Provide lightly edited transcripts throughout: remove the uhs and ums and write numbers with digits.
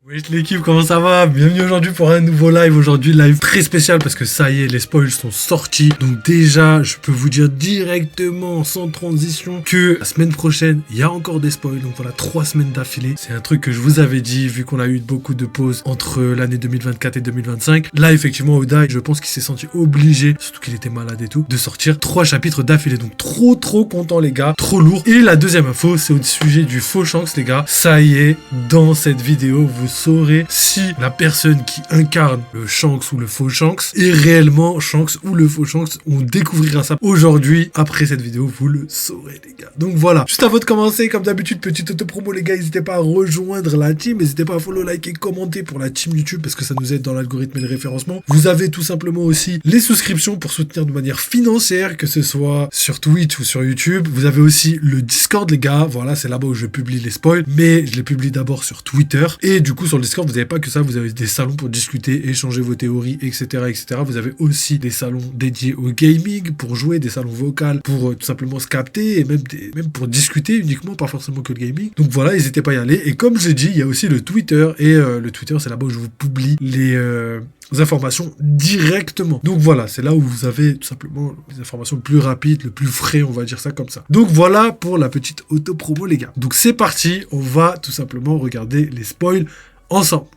Wesh l'équipe, comment ça va? Bienvenue aujourd'hui pour un nouveau live. Aujourd'hui, live très spécial parce que ça y est, les spoils sont sortis. Donc déjà, je peux vous dire directement, sans transition, que la semaine prochaine, il y a encore des spoils. Donc voilà, 3 semaines d'affilée. C'est un truc que je vous avais dit, vu qu'on a eu beaucoup de pauses entre l'année 2024 et 2025. Là, effectivement, Oda, je pense qu'il s'est senti obligé, surtout qu'il était malade et tout, de sortir 3 chapitres d'affilée. Donc trop content les gars, trop lourd. Et la deuxième info, c'est au sujet du faux Shanks les gars. Ça y est, dans cette vidéo, vous saurez si la personne qui incarne le Shanks ou le faux Shanks est réellement Shanks ou le faux Shanks. On découvrira ça aujourd'hui. Après cette vidéo, vous le saurez les gars. Donc voilà, juste avant de commencer, comme d'habitude, petite auto-promo les gars, n'hésitez pas à rejoindre la team, n'hésitez pas à follow, like et commenter pour la team YouTube parce que ça nous aide dans l'algorithme et le référencement. Vous avez tout simplement aussi les souscriptions pour soutenir de manière financière, que ce soit sur Twitch ou sur YouTube. Vous avez aussi le Discord les gars, voilà, c'est là-bas où je publie les spoils, mais je les publie d'abord sur Twitter. Et du coup sur le Discord, vous n'avez pas que ça, vous avez des salons pour discuter, échanger vos théories, etc. etc. Vous avez aussi des salons dédiés au gaming, pour jouer, des salons vocaux, pour tout simplement se capter, et même pour discuter uniquement, pas forcément que le gaming. Donc voilà, n'hésitez pas à y aller. Et comme j'ai dit, il y a aussi le Twitter, et le Twitter, c'est là-bas où je vous publie les informations directement. Donc voilà, c'est là où vous avez tout simplement les informations le plus rapides, le plus frais, on va dire ça comme ça. Donc voilà pour la petite auto-promo les gars. Donc c'est parti, on va tout simplement regarder les spoils ensemble.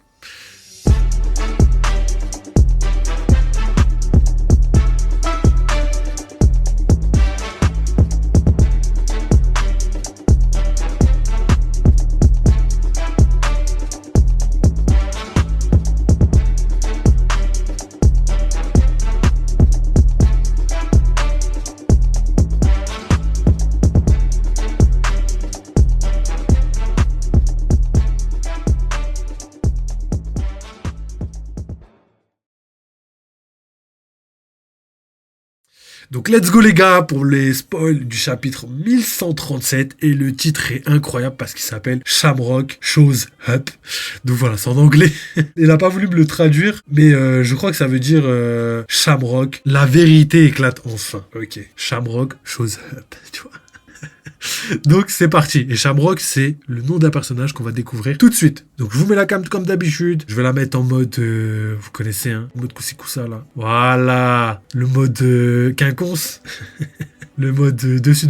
Donc let's go les gars pour les spoils du chapitre 1137 et le titre est incroyable parce qu'il s'appelle Shamrock Shows Up. Donc voilà, c'est en anglais. Il n'a pas voulu me le traduire, mais je crois que ça veut dire Shamrock, la vérité éclate enfin. Ok, Shamrock Shows Up, tu vois. Donc c'est parti, et Shamrock c'est le nom d'un personnage qu'on va découvrir tout de suite. Donc je vous mets la cam comme d'habitude, je vais la mettre en mode, vous connaissez hein, le mode Kusa là. Voilà, le mode quinconce. Le mode dessus.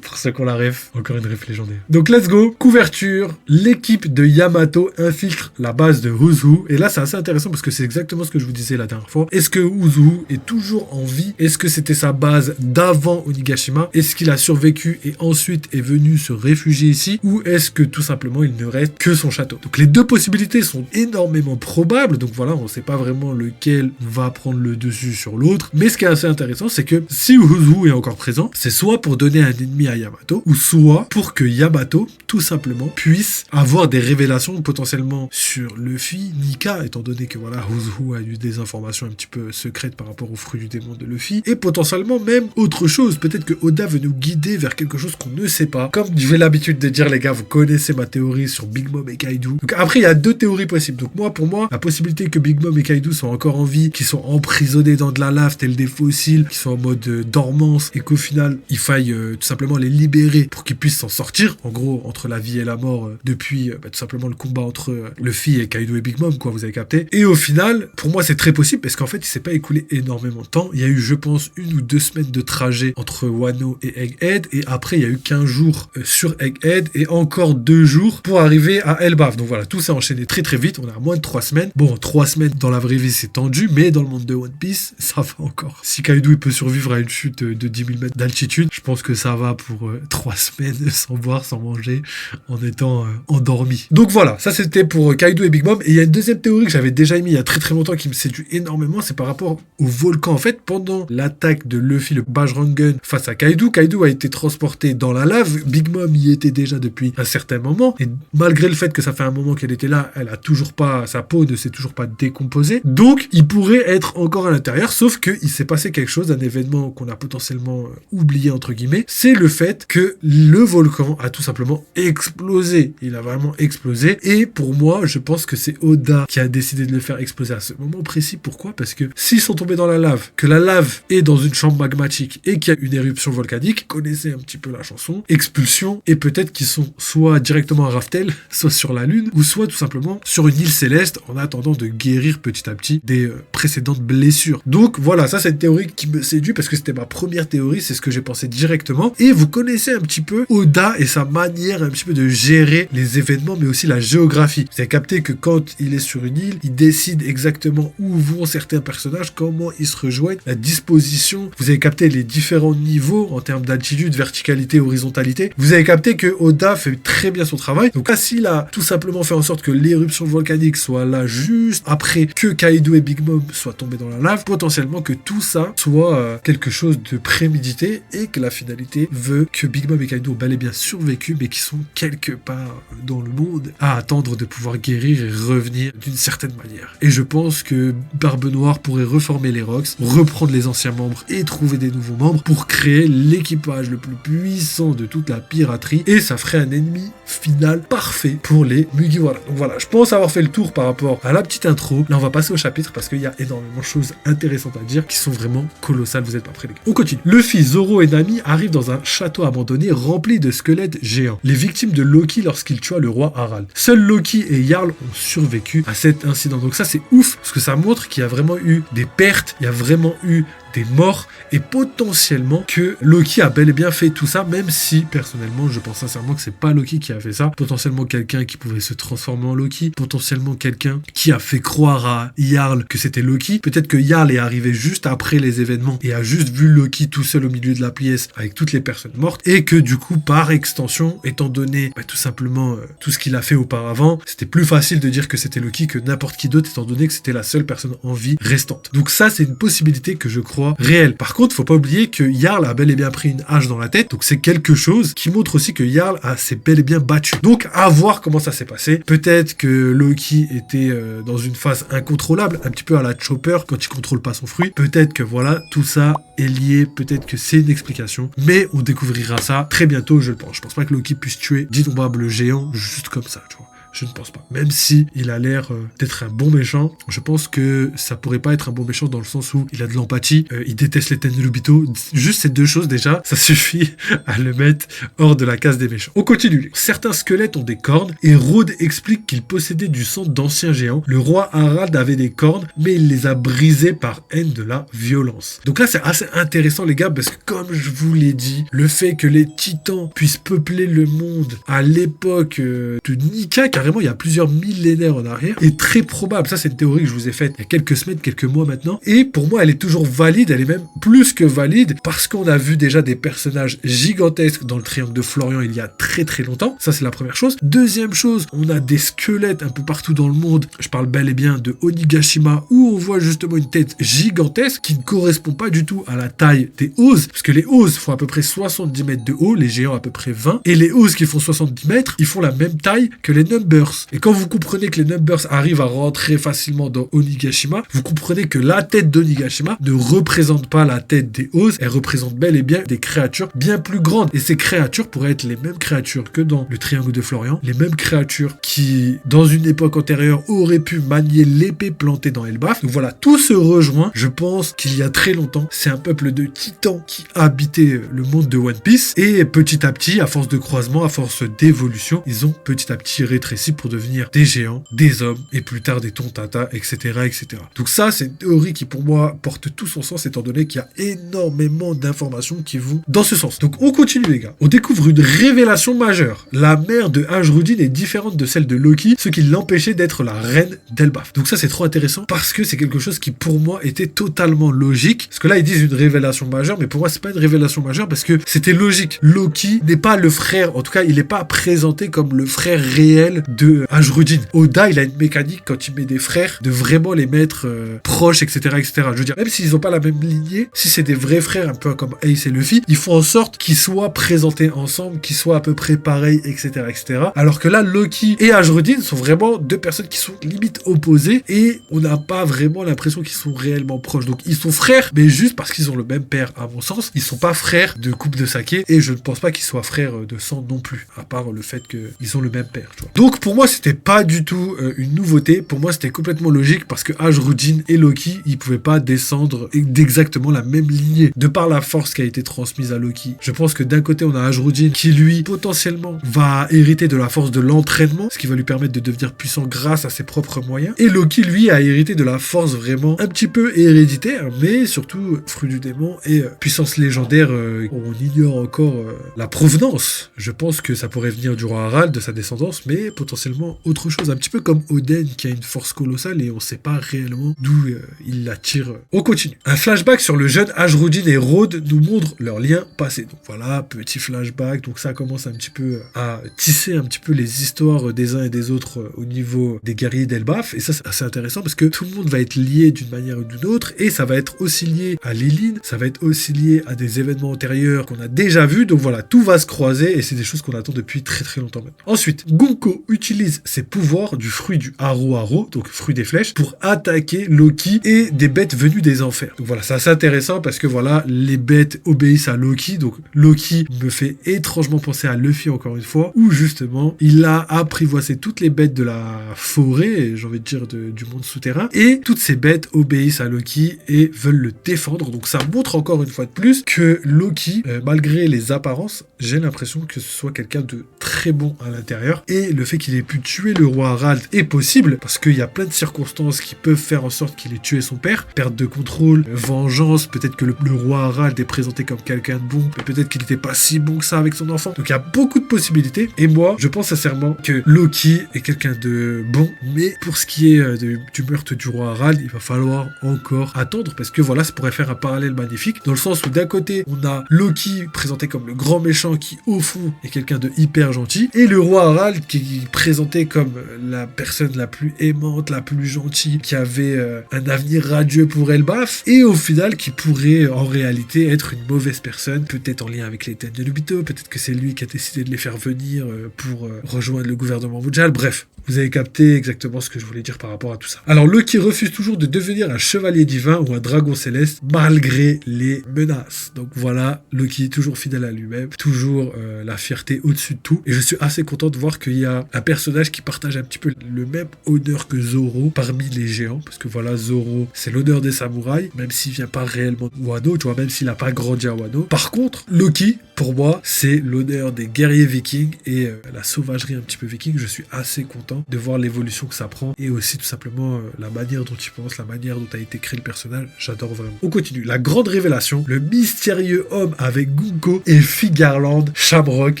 Pour ceux qu'on la ref, encore une ref légendaire. Donc let's go. Couverture. L'équipe de Yamato infiltre la base de Uzuo. Et là c'est assez intéressant parce que c'est exactement ce que je vous disais la dernière fois. Est-ce que Uzuo est toujours en vie? Est-ce que c'était sa base d'avant Onigashima? Est-ce qu'il a survécu et ensuite est venu se réfugier ici? Ou est-ce que tout simplement il ne reste que son château? Donc les deux possibilités sont énormément probables. Donc voilà, on ne sait pas vraiment lequel va prendre le dessus sur l'autre. Mais ce qui est assez intéressant, c'est que si Uzuo est encore présent, c'est soit pour donner un ennemi à Yamato, ou soit pour que Yamato, tout simplement, puisse avoir des révélations potentiellement sur Luffy, Nika, étant donné que voilà, Uzuo a eu des informations un petit peu secrètes par rapport au fruit du démon de Luffy, et potentiellement même autre chose. Peut-être que Oda veut nous guider vers quelque chose qu'on ne sait pas. Comme j'ai l'habitude de dire les gars, vous connaissez ma théorie sur Big Mom et Kaido. Donc après, il y a deux théories possibles. Donc pour moi, la possibilité que Big Mom et Kaido soient encore en vie, qu'ils soient emprisonnés dans de la lave, tels des fossiles, qu'ils soient en mode dormance et qu'au final il faille tout simplement les libérer pour qu'ils puissent s'en sortir, en gros entre la vie et la mort depuis tout simplement le combat entre Luffy et Kaido et Big Mom, quoi, vous avez capté. Et au final pour moi c'est très possible parce qu'en fait il s'est pas écoulé énormément de temps, il y a eu je pense 1 ou 2 semaines de trajet entre Wano et Egghead et après il y a eu 15 jours sur Egghead et encore 2 jours pour arriver à Elbaf. Donc voilà, tout s'est enchaîné très vite, on a moins de 3 semaines. Bon, 3 semaines dans la vraie vie c'est tendu, mais dans le monde de One Piece ça va encore. Si Kaido il peut survivre à une chute de 10 000 mètres d'altitude, je pense que ça va pour 3 semaines sans boire, sans manger, en étant endormi. Donc voilà, ça c'était pour Kaido et Big Mom. Et il y a une deuxième théorie que j'avais déjà émise il y a très longtemps qui me séduit énormément, c'est par rapport au volcan. En fait, pendant l'attaque de Luffy, le Bajrangan face à Kaido, Kaido a été transporté dans la lave, Big Mom y était déjà depuis un certain moment, et malgré le fait que ça fait un moment qu'elle était là, elle a toujours pas, sa peau ne s'est toujours pas décomposée, donc il pourrait être encore à l'intérieur, sauf qu'il s'est passé quelque chose, un événement qu'on a potentiellement oublié entre guillemets, c'est le fait que le volcan a tout simplement explosé. Il a vraiment explosé. Et pour moi, je pense que c'est Oda qui a décidé de le faire exploser à ce moment précis. Pourquoi? Parce que s'ils sont tombés dans la lave, que la lave est dans une chambre magmatique et qu'il y a une éruption volcanique, connaissez un petit peu la chanson, expulsion, et peut-être qu'ils sont soit directement à Raftel, soit sur la Lune, ou soit tout simplement sur une île céleste en attendant de guérir petit à petit des précédentes blessures. Donc voilà, ça c'est une théorie qui me séduit parce que c'était ma première théorie, c'est ce que j'ai pensé directement. Et vous connaissez un petit peu Oda et sa manière un petit peu de gérer les événements, mais aussi la géographie. Vous avez capté que quand il est sur une île, il décide exactement où vont certains personnages, comment ils se rejoignent, la disposition. Vous avez capté les différents niveaux en termes d'altitude, verticalité, horizontalité. Vous avez capté que Oda fait très bien son travail. Donc là, s'il a tout simplement fait en sorte que l'éruption volcanique soit là juste après que Kaido et Big Mom soient tombés dans la lave, potentiellement que tout ça soit quelque chose de prémédité et que la finalité veut que Big Mom et Kaido ont bel et bien survécu, mais qui sont quelque part dans le monde à attendre de pouvoir guérir et revenir d'une certaine manière. Et je pense que Barbe Noire pourrait reformer les Rocks, reprendre les anciens membres et trouver des nouveaux membres pour créer l'équipage le plus puissant de toute la piraterie, et ça ferait un ennemi final parfait pour les Mugiwara. Donc voilà, je pense avoir fait le tour par rapport à la petite intro. Là, on va passer au chapitre parce qu'il y a énormément de choses intéressantes à dire qui sont vraiment colossales. Vous êtes pas prêts, les gars. On continue. Luffy, Zoro et Nami arrivent dans un château abandonné rempli de squelettes géants, les victimes de Loki lorsqu'il tua le roi Harald. Seuls Loki et Jarl ont survécu à cet incident. Donc ça, c'est ouf parce que ça montre qu'il y a vraiment eu des pertes, il y a vraiment eu des morts, et potentiellement que Loki a bel et bien fait tout ça, même si personnellement je pense sincèrement que c'est pas Loki qui a fait ça. Potentiellement quelqu'un qui pouvait se transformer en Loki, potentiellement quelqu'un qui a fait croire à Jarl que c'était Loki. Peut-être que Jarl est arrivé juste après les événements et a juste vu Loki tout seul au milieu de la pièce avec toutes les personnes mortes, et que du coup par extension, étant donné tout simplement tout ce qu'il a fait auparavant, c'était plus facile de dire que c'était Loki que n'importe qui d'autre, étant donné que c'était la seule personne en vie restante. Donc ça, c'est une possibilité que je crois réel. Par contre, faut pas oublier que Jarl a bel et bien pris une hache dans la tête, donc c'est quelque chose qui montre aussi que Jarl s'est bel et bien battu. Donc à voir comment ça s'est passé. Peut-être que Loki était dans une phase incontrôlable, un petit peu à la Chopper quand il contrôle pas son fruit. Peut-être que voilà, tout ça est lié, peut-être que c'est une explication, mais on découvrira ça très bientôt, je le pense. Je pense pas que Loki puisse tuer d'innombrables géants juste comme ça, tu vois. Je ne pense pas. Même si il a l'air d'être un bon méchant, je pense que ça pourrait pas être un bon méchant dans le sens où il a de l'empathie, il déteste les Tenryubito. Juste ces deux choses déjà, ça suffit à le mettre hors de la case des méchants. On continue. Certains squelettes ont des cornes et Road explique qu'il possédait du sang d'anciens géants. Le roi Harald avait des cornes, mais il les a brisées par haine de la violence. Donc là, c'est assez intéressant les gars, parce que comme je vous l'ai dit, le fait que les titans puissent peupler le monde à l'époque de Nika, carrément il y a plusieurs millénaires en arrière, est très probable. Ça, c'est une théorie que je vous ai faite il y a quelques semaines, quelques mois maintenant, et pour moi elle est toujours valide, elle est même plus que valide, parce qu'on a vu déjà des personnages gigantesques dans le triangle de Florian il y a très très longtemps. Ça, c'est la première chose. Deuxième chose, on a des squelettes un peu partout dans le monde. Je parle bel et bien de Onigashima, où on voit justement une tête gigantesque qui ne correspond pas du tout à la taille des Oz, parce que les Oz font à peu près 70 mètres de haut, les géants à peu près 20, et les Oz qui font 70 mètres, ils font la même taille que les Numbers. Et quand vous comprenez que les Numbers arrivent à rentrer facilement dans Onigashima, vous comprenez que la tête d'Onigashima ne représente pas la tête des Oz, elle représente bel et bien des créatures bien plus grandes. Et ces créatures pourraient être les mêmes créatures que dans le triangle de Florian, les mêmes créatures qui, dans une époque antérieure, auraient pu manier l'épée plantée dans Elbaf. Donc voilà, tout se rejoint. Je pense qu'il y a très longtemps, c'est un peuple de titans qui habitait le monde de One Piece, et petit à petit, à force de croisement, à force d'évolution, ils ont petit à petit rétréci pour devenir des géants, des hommes, et plus tard des Tontata, etc., etc. Donc ça, c'est une théorie qui pour moi porte tout son sens, étant donné qu'il y a énormément d'informations qui vont dans ce sens. Donc on continue les gars. On découvre une révélation majeure. La mère de Ajrudin est différente de celle de Loki, ce qui l'empêchait d'être la reine d'Elbaf. Donc ça, c'est trop intéressant parce que c'est quelque chose qui pour moi était totalement logique. Parce que là, ils disent une révélation majeure, mais pour moi, c'est pas une révélation majeure parce que c'était logique. Loki n'est pas le frère, en tout cas, il n'est pas présenté comme le frère réel de Ajrudin. Oda, il a une mécanique quand il met des frères de vraiment les mettre proches, etc., etc. Je veux dire, même s'ils n'ont pas la même lignée, si c'est des vrais frères, un peu comme Ace et Luffy, ils font en sorte qu'ils soient présentés ensemble, qu'ils soient à peu près pareils, etc., etc. Alors que là, Loki et Ajrudin sont vraiment deux personnes qui sont limite opposées et on n'a pas vraiment l'impression qu'ils sont réellement proches. Donc ils sont frères, mais juste parce qu'ils ont le même père, à mon sens. Ils sont pas frères de coupe de saké et je ne pense pas qu'ils soient frères de sang non plus, à part le fait qu'ils ont le même père. Tu vois. Donc pour moi, c'était pas du tout une nouveauté. Pour moi, c'était complètement logique parce que Ajrudin et Loki, ils pouvaient pas descendre d'exactement la même lignée de par la force qui a été transmise à Loki. Je pense que d'un côté, on a Ajrudin qui, lui, potentiellement, va hériter de la force de l'entraînement, ce qui va lui permettre de devenir puissant grâce à ses propres moyens. Et Loki, lui, a hérité de la force vraiment un petit peu héréditaire, mais surtout fruit du démon et puissance légendaire. On ignore encore la provenance. Je pense que ça pourrait venir du roi Harald, de sa descendance, mais potentiellement autre chose. Un petit peu comme Oden qui a une force colossale et on sait pas réellement d'où il la tire. On continue. Un flashback sur le jeune Ajrudin et Rhodes nous montre leur lien passé. Donc voilà, petit flashback. Donc ça commence un petit peu à tisser un petit peu les histoires des uns et des autres au niveau des guerriers d'Elbaf. Et ça, c'est assez intéressant parce que tout le monde va être lié d'une manière ou d'une autre et ça va être aussi lié à Lilin, ça va être aussi lié à des événements antérieurs qu'on a déjà vus. Donc voilà, tout va se croiser et c'est des choses qu'on attend depuis très très longtemps maintenant. Ensuite, Gunko utilise ses pouvoirs du fruit du Haro, donc fruit des flèches, pour attaquer Loki et des bêtes venues des enfers. Donc voilà, c'est assez intéressant parce que voilà, les bêtes obéissent à Loki. Donc Loki me fait étrangement penser à Luffy encore une fois, où justement il a apprivoisé toutes les bêtes de la forêt, j'ai envie de dire du monde souterrain, et toutes ces bêtes obéissent à Loki et veulent le défendre. Donc ça montre encore une fois de plus que Loki, malgré les apparences, j'ai l'impression que ce soit quelqu'un de très bon à l'intérieur. Et le fait qu'il ait pu tuer le roi Harald est possible parce qu'il y a plein de circonstances qui peuvent faire en sorte qu'il ait tué son père. Perte de contrôle, vengeance, peut-être que le roi Harald est présenté comme quelqu'un de bon, mais peut-être qu'il n'était pas si bon que ça avec son enfant. Donc il y a beaucoup de possibilités. Et moi, je pense sincèrement que Loki est quelqu'un de bon, mais pour ce qui est du meurtre du roi Harald, il va falloir encore attendre parce que voilà, ça pourrait faire un parallèle magnifique dans le sens où d'un côté, on a Loki présenté comme le grand méchant qui, au fond, est quelqu'un de hyper gentil, et le roi Harald qui est présenté comme la personne la plus aimante, la plus gentille, qui avait un avenir radieux pour Elbaf, et au final, qui pourrait en réalité être une mauvaise personne, peut-être en lien avec les têtes de Nobito, peut-être que c'est lui qui a décidé de les faire venir pour rejoindre le gouvernement mondial, bref. Vous avez capté exactement ce que je voulais dire par rapport à tout ça. Alors Loki refuse toujours de devenir un chevalier divin ou un dragon céleste malgré les menaces. Donc voilà, Loki toujours fidèle à lui-même, toujours la fierté au-dessus de tout. Et je suis assez content de voir qu'il y a un personnage qui partage un petit peu le même honneur que Zoro parmi les géants. Parce que voilà, Zoro, c'est l'honneur des samouraïs, même s'il vient pas réellement de Wano, tu vois, même s'il n'a pas grandi à Wano. Par contre, Loki, pour moi, c'est l'honneur des guerriers vikings et la sauvagerie un petit peu viking. Je suis assez content de voir l'évolution que ça prend et aussi tout simplement la manière dont il pense, la manière dont a été créé le personnage. J'adore vraiment. On continue. La grande révélation, le mystérieux homme avec Gunko et Figarland, Shamrock,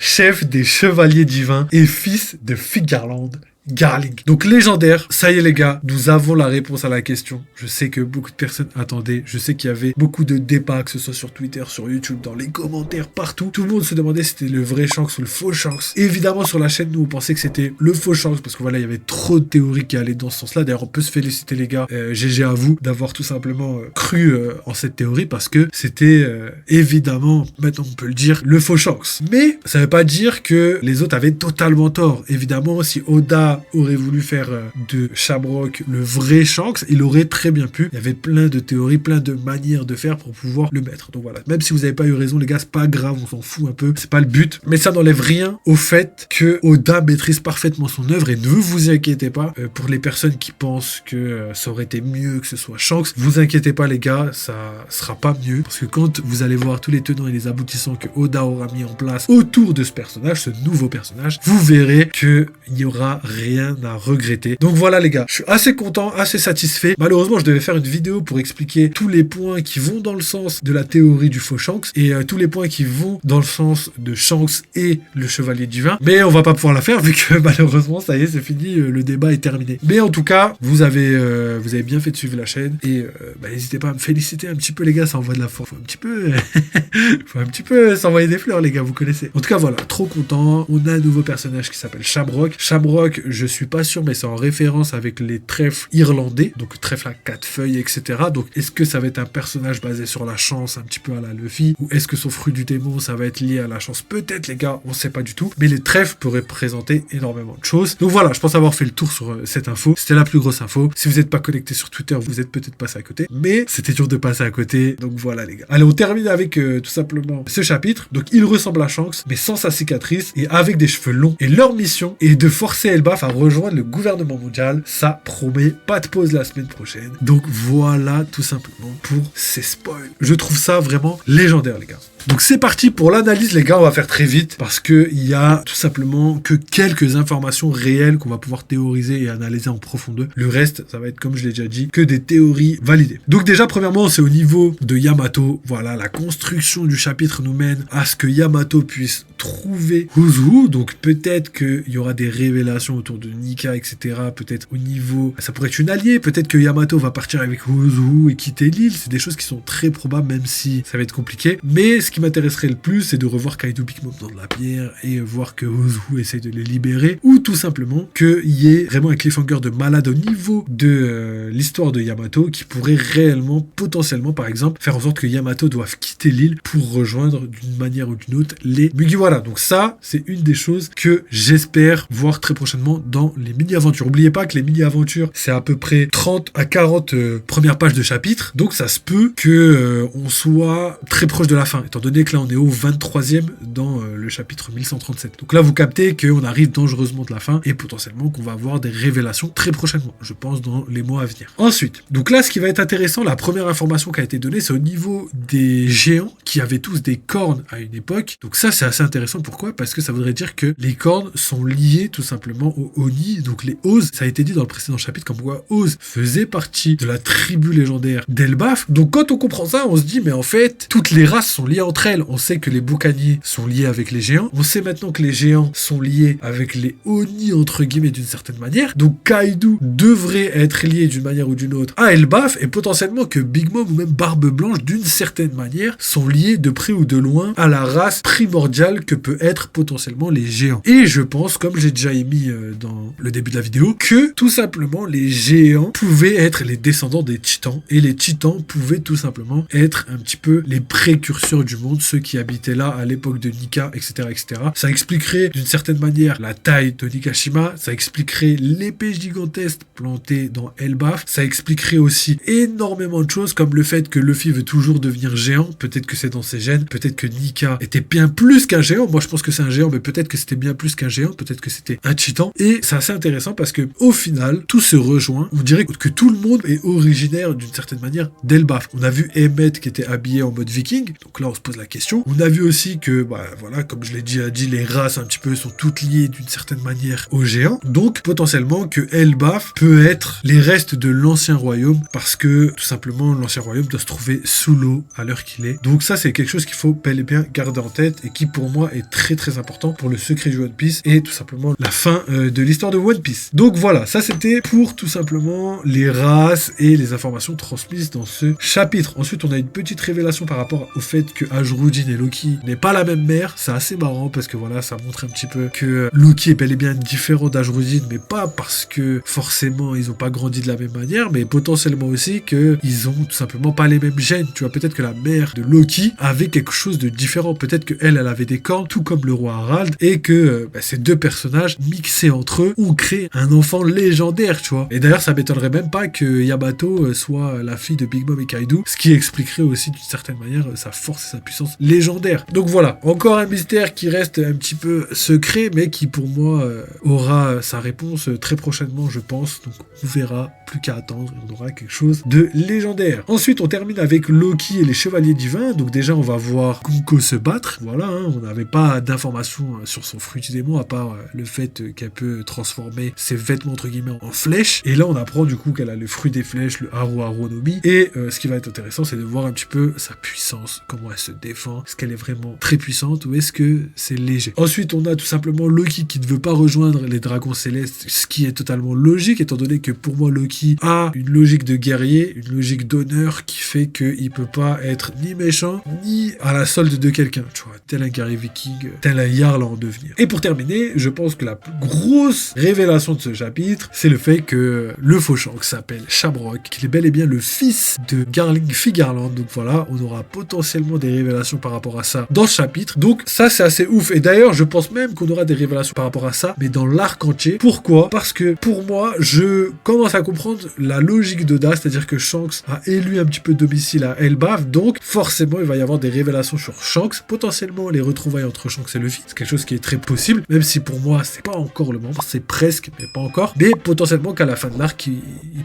chef des chevaliers divins et fils de Figarland. Garling. Donc légendaire, ça y est les gars, nous avons la réponse à la question. Je sais que beaucoup de personnes attendaient, je sais qu'il y avait beaucoup de débats, que ce soit sur Twitter, sur YouTube, dans les commentaires, partout. Tout le monde se demandait si c'était le vrai Shanks ou le faux Shanks. Évidemment sur la chaîne, nous on pensait que c'était le faux Shanks parce que voilà, il y avait trop de théories qui allaient dans ce sens-là. D'ailleurs, on peut se féliciter les gars, GG à vous d'avoir tout simplement cru en cette théorie parce que c'était évidemment, maintenant on peut le dire, le faux Shanks. Mais ça veut pas dire que les autres avaient totalement tort. Évidemment, si Oda aurait voulu faire de Shamrock le vrai Shanks, il aurait très bien pu. Il y avait plein de théories, plein de manières de faire pour pouvoir le mettre. Donc voilà, même si vous n'avez pas eu raison les gars, c'est pas grave, on s'en fout un peu, c'est pas le but. Mais ça n'enlève rien au fait que Oda maîtrise parfaitement son œuvre et ne vous inquiétez pas, pour les personnes qui pensent que ça aurait été mieux que ce soit Shanks, vous inquiétez pas les gars, ça sera pas mieux parce que quand vous allez voir tous les tenants et les aboutissants que Oda aura mis en place autour de ce personnage, ce nouveau personnage, vous verrez qu'il n'y aura rien à regretter. Donc voilà les gars, je suis assez content, assez satisfait. Malheureusement, je devais faire une vidéo pour expliquer tous les points qui vont dans le sens de la théorie du faux Shanks et tous les points qui vont dans le sens de Shanks et le chevalier divin. Mais on va pas pouvoir la faire vu que malheureusement, ça y est, c'est fini, le débat est terminé. Mais en tout cas, vous avez bien fait de suivre la chaîne et n'hésitez pas à me féliciter un petit peu les gars, ça envoie de la force. Faut un petit peu s'envoyer des fleurs les gars, vous connaissez. En tout cas voilà, trop content. On a un nouveau personnage qui s'appelle Shamrock. Shamrock, je suis pas sûr, mais c'est en référence avec les trèfles irlandais, donc trèfle à 4 feuilles, etc. Donc est-ce que ça va être un personnage basé sur la chance, un petit peu à la Luffy, ou est-ce que son fruit du démon, ça va être lié à la chance? Peut-être les gars, on sait pas du tout, mais les trèfles pourraient présenter énormément de choses. Donc voilà, je pense avoir fait le tour sur cette info. C'était la plus grosse info. Si vous n'êtes pas connecté sur Twitter, vous êtes peut-être passé à côté, mais c'était dur de passer à côté. Donc voilà les gars. Allez, on termine avec tout simplement ce chapitre. Donc il ressemble à Shanks, mais sans sa cicatrice et avec des cheveux longs. Et leur mission est de forcer Elbaf à rejoindre le gouvernement mondial. Ça promet pas de pause la semaine prochaine. Donc voilà tout simplement pour ces spoils. Je trouve ça vraiment légendaire les gars. Donc c'est parti pour l'analyse les gars, on va faire très vite parce que il y a tout simplement que quelques informations réelles qu'on va pouvoir théoriser et analyser en profondeur. Le reste, ça va être comme je l'ai déjà dit, que des théories validées. Donc déjà premièrement, c'est au niveau de Yamato. Voilà, la construction du chapitre nous mène à ce que Yamato puisse trouver Uzu. Donc peut-être qu'il y aura des révélations autour de Nika, etc. Peut-être au niveau, ça pourrait être une alliée. Peut-être que Yamato va partir avec Uzu et quitter l'île. C'est des choses qui sont très probables, même si ça va être compliqué. Mais ce qui m'intéresserait le plus, c'est de revoir Kaido, Big Mom dans de la pierre et voir que Uzu essaie de les libérer, ou tout simplement qu'il y ait vraiment un cliffhanger de malade au niveau de l'histoire de Yamato qui pourrait réellement, potentiellement par exemple, faire en sorte que Yamato doive quitter l'île pour rejoindre d'une manière ou d'une autre les Mugiwara. Donc ça, c'est une des choses que j'espère voir très prochainement dans les mini-aventures. N'oubliez pas que les mini-aventures, c'est à peu près 30 à 40 premières pages de chapitre, donc ça se peut que on soit très proche de la fin, étant donné que là on est au 23e dans le chapitre 1137. Donc là vous captez qu'on arrive dangereusement de la fin et potentiellement qu'on va avoir des révélations très prochainement, je pense dans les mois à venir. Ensuite, donc là ce qui va être intéressant, la première information qui a été donnée, c'est au niveau des géants qui avaient tous des cornes à une époque. Donc ça c'est assez intéressant, pourquoi? Parce que ça voudrait dire que les cornes sont liées tout simplement aux Oni, donc les Oz. Ça a été dit dans le précédent chapitre comme quoi Oz faisait partie de la tribu légendaire d'Elbaf. Donc quand on comprend ça, on se dit mais en fait toutes les races sont liées entre elles. On sait que les boucaniers sont liés avec les géants. On sait maintenant que les géants sont liés avec les Oni entre guillemets d'une certaine manière. Donc Kaido devrait être lié d'une manière ou d'une autre à Elbaf et potentiellement que Big Mom ou même Barbe Blanche d'une certaine manière sont liés de près ou de loin à la race primordiale que peut être potentiellement les géants. Et je pense, comme j'ai déjà émis dans le début de la vidéo, que tout simplement les géants pouvaient être les descendants des titans et les titans pouvaient tout simplement être un petit peu les précurseurs du monde, ceux qui habitaient là à l'époque de Nika, etc., etc. Ça expliquerait d'une certaine manière la taille de Nikashima, ça expliquerait l'épée gigantesque plantée dans Elbaf, ça expliquerait aussi énormément de choses comme le fait que Luffy veut toujours devenir géant, peut-être que c'est dans ses gènes, peut-être que Nika était bien plus qu'un géant, moi je pense que c'est un géant, mais peut-être que c'était bien plus qu'un géant, peut-être que c'était un titan, et c'est assez intéressant parce que au final, tout se rejoint, on dirait que tout le monde est originaire d'une certaine manière d'Elbaf. On a vu Emmett qui était habillé en mode viking, donc là on se pose la question. On a vu aussi que, voilà, comme je l'ai dit, les races un petit peu sont toutes liées d'une certaine manière aux géants, donc potentiellement que Elbaf peut être les restes de l'ancien royaume, parce que tout simplement l'ancien royaume doit se trouver sous l'eau à l'heure qu'il est. Donc ça c'est quelque chose qu'il faut bel et bien garder en tête et qui pour moi est très très important pour le secret du One Piece et tout simplement la fin de l'histoire de One Piece. Donc voilà, ça c'était pour tout simplement les races et les informations transmises dans ce chapitre. Ensuite on a une petite révélation par rapport au fait que Ajrudin et Loki n'est pas la même mère. C'est assez marrant parce que voilà, ça montre un petit peu que Loki est bel et bien différent d'Ajrudin, mais pas parce que forcément ils ont pas grandi de la même manière, mais potentiellement aussi que ils ont tout simplement pas les mêmes gènes. Tu vois, peut-être que la mère de Loki avait quelque chose de différent, peut-être que elle avait des cornes, tout comme le roi Harald, et que ces deux personnages mixés entre eux ont créé un enfant légendaire, tu vois. Et d'ailleurs, ça m'étonnerait même pas que Yamato soit la fille de Big Mom et Kaido, ce qui expliquerait aussi d'une certaine manière sa force et sa puissance légendaire. Donc voilà, encore un mystère qui reste un petit peu secret, mais qui pour moi aura sa réponse très prochainement, je pense. Donc on verra, plus qu'à attendre, on aura quelque chose de légendaire. Ensuite, on termine avec Loki et les Chevaliers Divins. Donc déjà, on va voir Kumiko se battre. Voilà, on n'avait pas d'informations sur son fruit du démon, à part le fait qu'elle peut transformer ses vêtements entre guillemets en flèches. Et là, on apprend du coup qu'elle a le fruit des flèches, le Haru Haru no Mi. Et ce qui va être intéressant, c'est de voir un petit peu sa puissance, comment elle se défend? Est-ce qu'elle est vraiment très puissante ou est-ce que c'est léger? Ensuite, on a tout simplement Loki qui ne veut pas rejoindre les dragons célestes, ce qui est totalement logique, étant donné que pour moi, Loki a une logique de guerrier, une logique d'honneur qui fait qu'il peut pas être ni méchant, ni à la solde de quelqu'un, tu vois, tel un guerrier viking, tel un jarl en devenir. Et pour terminer, je pense que la plus grosse révélation de ce chapitre, c'est le fait que le faux Shanks s'appelle Shamrock, qu'il est bel et bien le fils de Garling Figarland. Donc voilà, on aura potentiellement des révélations par rapport à ça dans ce chapitre. Donc ça, c'est assez ouf. Et d'ailleurs, je pense même qu'on aura des révélations par rapport à ça, mais dans l'arc entier. Pourquoi? Parce que pour moi, je commence à comprendre la logique d'Oda, c'est-à-dire que Shanks a élu un petit peu domicile à Elbaf, donc forcément, il va y avoir des révélations sur Shanks, potentiellement les retrouvailles entre Shanks et Luffy. C'est quelque chose qui est très possible, même si pour moi, c'est pas encore le moment, c'est presque, mais pas encore. Mais potentiellement qu'à la fin de l'arc, ils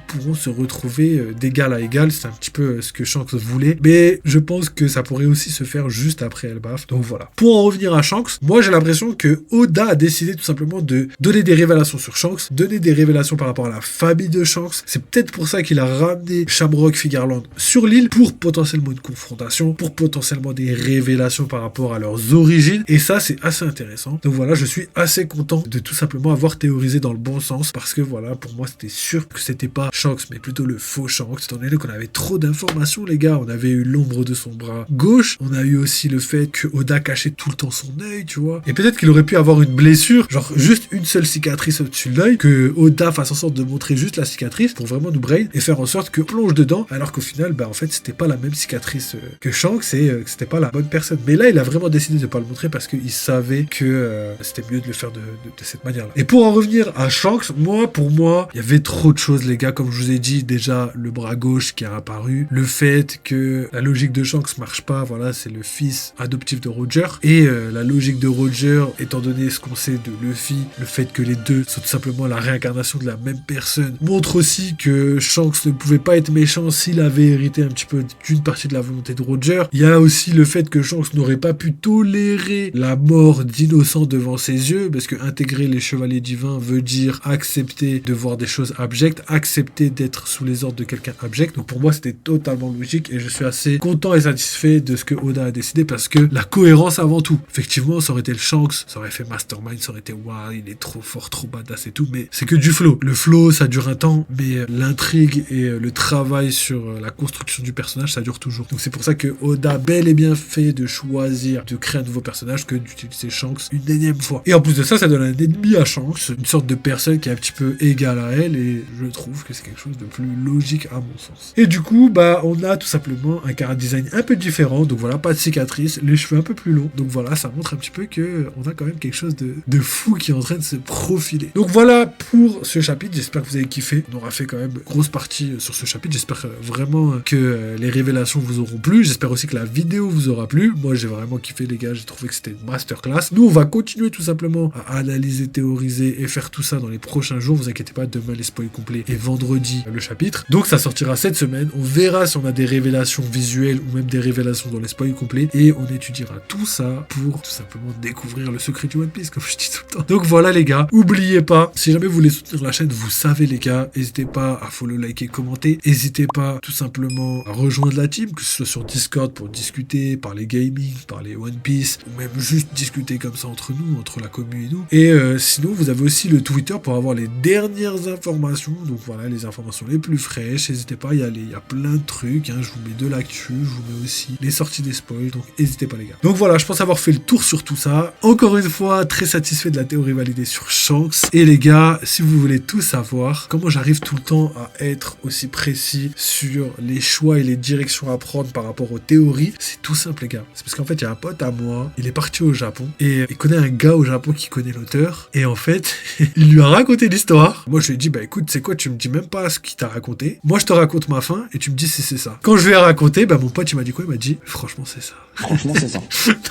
pourront se retrouver d'égal à égal. C'est un petit peu ce que Shanks voulait, mais je pense que ça pourrait aussi se faire juste après Elbaf. Donc voilà. Pour en revenir à Shanks, moi j'ai l'impression que Oda a décidé tout simplement de donner des révélations sur Shanks, donner des révélations par rapport à la famille de Shanks. C'est peut-être pour ça qu'il a ramené Shamrock Figarland sur l'île pour potentiellement une confrontation, pour potentiellement des révélations par rapport à leurs origines. Et ça, c'est assez intéressant. Donc voilà, je suis assez content de tout simplement avoir théorisé dans le bon sens parce que voilà, pour moi, c'était sûr que c'était pas Shanks, mais plutôt le faux Shanks. Étant donné qu'on avait trop d'informations, les gars. On avait eu l'ombre de son bras gauche. On a eu aussi le fait que Oda cachait tout le temps son œil, tu vois. Et peut-être qu'il aurait pu avoir une blessure, genre juste une seule cicatrice au-dessus de l'œil, que Oda fasse en sorte de montrer juste la cicatrice pour vraiment nous brain et faire en sorte que plonge dedans, alors qu'au final, bah en fait, c'était pas la même cicatrice que Shanks et que c'était pas la bonne personne. Mais là, il a vraiment décidé de pas le montrer parce qu'il savait que c'était mieux de le faire de cette manière-là. Et pour en revenir à Shanks, pour moi, il y avait trop de choses, les gars. Comme je vous ai dit, déjà, le bras gauche qui a apparu, le fait que la logique de Shanks marche pas, voilà, c'est le fils adoptif de Roger. Et la logique de Roger, étant donné ce qu'on sait de Luffy, le fait que les deux sont tout simplement la réincarnation de la même personne, montre aussi que Shanks ne pouvait pas être méchant s'il avait hérité un petit peu d'une partie de la volonté de Roger. Il y a aussi le fait que Shanks n'aurait pas pu tolérer la mort d'innocents devant ses yeux, parce que intégrer les chevaliers divins veut dire accepter de voir des choses abjectes, accepter d'être sous les ordres de quelqu'un abject. Donc pour moi, c'était totalement logique et je suis assez content et satisfait de ce que Oda a décidé parce que la cohérence avant tout. Effectivement, ça aurait été le Shanks, ça aurait fait Mastermind, ça aurait été waouh, il est trop fort, trop badass et tout, mais c'est que du flow. Le flow, ça dure un temps, mais l'intrigue et le travail sur la construction du personnage, ça dure toujours. Donc c'est pour ça que Oda a bel et bien fait de choisir de créer un nouveau personnage que d'utiliser Shanks une énième fois. Et en plus de ça, ça donne un ennemi à Shanks, une sorte de personne qui est un petit peu égale à elle, et je trouve que c'est quelque chose de plus logique à mon sens. Et du coup, bah, on a tout simplement un chara design un peu différent, donc voilà, pas de cicatrice, les cheveux un peu plus longs, donc voilà, ça montre un petit peu que on a quand même quelque chose de fou qui est en train de se profiler. Donc voilà pour ce chapitre, j'espère que vous avez kiffé. On aura fait quand même grosse partie sur ce chapitre, j'espère vraiment que les révélations vous auront plu, j'espère aussi que la vidéo vous aura plu. Moi j'ai vraiment kiffé les gars, j'ai trouvé que c'était une masterclass. Nous on va continuer tout simplement à analyser, théoriser et faire tout ça dans les prochains jours, vous inquiétez pas, demain les spoils complets et vendredi le chapitre. Donc ça sortira cette semaine, on verra si on a des révélations visuelles ou même des révélations dans les spoils complets et on étudiera tout ça pour tout simplement découvrir le secret du One Piece comme je dis tout le temps. Donc voilà les gars, oubliez pas, si jamais vous voulez soutenir la chaîne, vous savez les gars, n'hésitez pas à follow, liker, commenter, n'hésitez pas tout simplement à rejoindre la team, que ce soit sur Discord pour discuter, parler gaming, parler One Piece, ou même juste discuter comme ça entre nous, entre la commu et nous. Et sinon vous avez aussi le Twitter pour avoir les dernières informations, donc voilà les informations les plus fraîches, n'hésitez pas à y aller, il y a plein de trucs, hein, je vous mets de l'actu, je vous mets aussi les sorties des spoils, donc n'hésitez pas les gars. Donc voilà, je pense avoir fait le tour sur tout ça. Encore une fois, très satisfait de la théorie validée sur Shanks. Et les gars, si vous voulez tout savoir, comment j'arrive tout le temps à être aussi précis sur les choix et les directions à prendre par rapport aux théories, c'est tout simple les gars. C'est parce qu'en fait, il y a un pote à moi, il est parti au Japon et il connaît un gars au Japon qui connaît l'auteur. Et en fait, il lui a raconté l'histoire. Moi, je lui ai dit, bah écoute, c'est quoi, tu me dis même pas ce qu'il t'a raconté. Moi, je te raconte ma fin et tu me dis si c'est ça. Quand je lui ai raconté, bah mon pote, il m'a dit quoi? Il m'a dit, franchement, c'est ça. Franchement, c'est ça.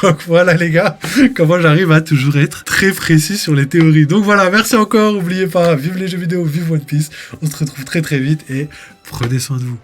Donc voilà les gars, comment j'arrive à toujours être très précis sur les théories. Donc voilà, merci encore, n'oubliez pas, vive les jeux vidéo, vive One Piece. On se retrouve très très vite et prenez soin de vous.